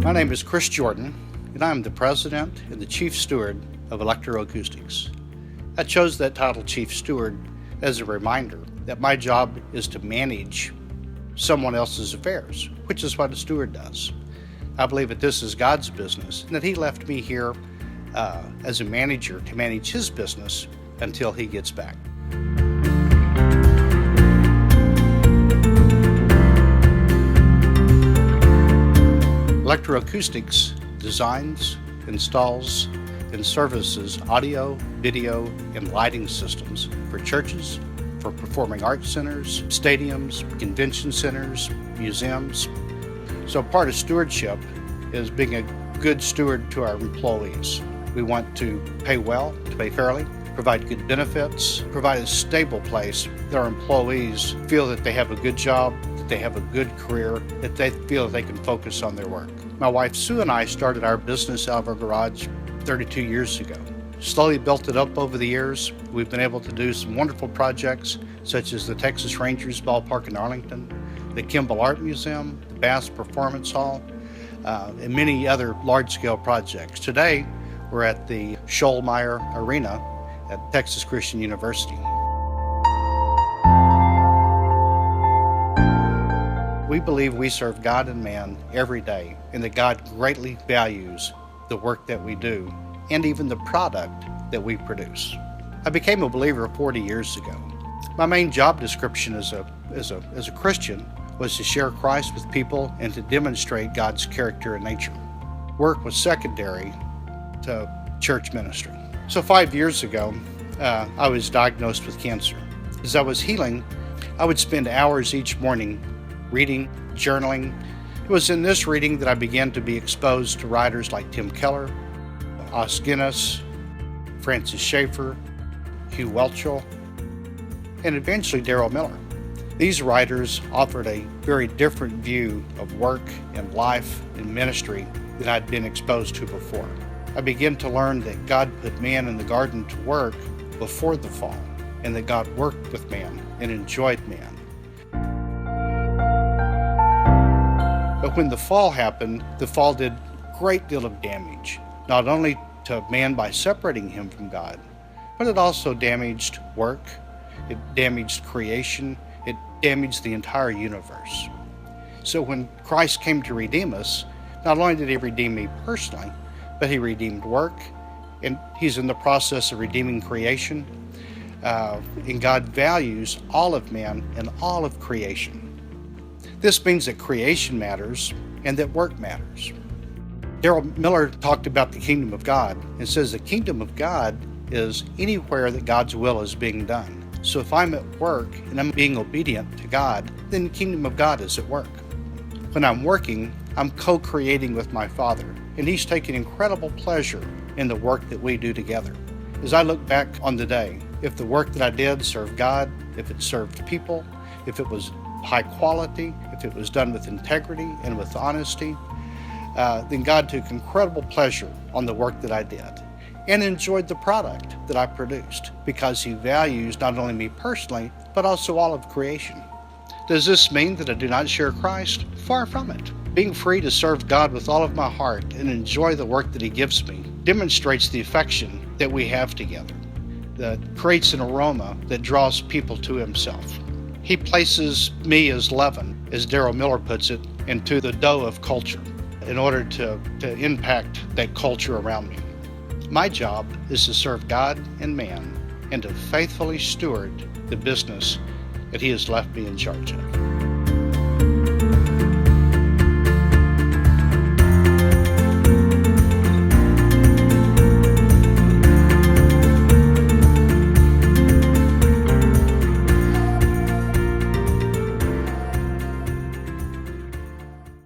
My name is Chris Jordan, and I am the President and the Chief Steward of Electroacoustics. I chose that title, Chief Steward, as a reminder that my job is to manage someone else's affairs, which is what a steward does. I believe that this is God's business, and that He left me here as a manager to manage His business until He gets back. Electroacoustics designs, installs, and services audio, video, and lighting systems for churches, for performing arts centers, stadiums, convention centers, museums. So part of stewardship is being a good steward to our employees. We want to pay well, to pay fairly, provide good benefits, provide a stable place that our employees feel that they have a good job, that they have a good career, that they feel that they can focus on their work. My wife Sue and I started our business out of our garage 32 years ago. Slowly built it up over the years. We've been able to do some wonderful projects such as the Texas Rangers ballpark in Arlington, the Kimball Art Museum, the Bass Performance Hall, and many other large-scale projects. Today, we're at the Schollmeyer Arena at Texas Christian University. We believe we serve God and man every day, and that God greatly values the work that we do and even the product that we produce. I became a believer 40 years ago. My main job description as a Christian was to share Christ with people and to demonstrate God's character and nature. Work was secondary to church ministry. So 5 years ago, I was diagnosed with cancer. As I was healing, I would spend hours each morning reading, journaling. It was in this reading that I began to be exposed to writers like Tim Keller, Os Guinness, Francis Schaeffer, Hugh Welchel, and eventually Darrell Miller. These writers offered a very different view of work and life and ministry than I'd been exposed to before. I began to learn that God put man in the garden to work before the fall, and that God worked with man and enjoyed man. But when the fall happened, the fall did a great deal of damage, not only to man by separating him from God, but it also damaged work, it damaged creation, it damaged the entire universe. So when Christ came to redeem us, not only did He redeem me personally, but He redeemed work, and He's in the process of redeeming creation. And God values all of man and all of creation. This means that creation matters and that work matters. Darrell Miller talked about the kingdom of God and says the kingdom of God is anywhere that God's will is being done. So if I'm at work and I'm being obedient to God, then the kingdom of God is at work. When I'm working, I'm co-creating with my Father, and He's taking incredible pleasure in the work that we do together. As I look back on the day, if the work that I did served God, if it served people, if it was high quality, if it was done with integrity and with honesty, then God took incredible pleasure on the work that I did and enjoyed the product that I produced, because He values not only me personally, but also all of creation. Does this mean that I do not share Christ? Far from it. Being free to serve God with all of my heart and enjoy the work that He gives me demonstrates the affection that we have together, that creates an aroma that draws people to Himself. He places me as leaven, as Darrell Miller puts it, into the dough of culture in order to impact that culture around me. My job is to serve God and man and to faithfully steward the business that He has left me in charge of.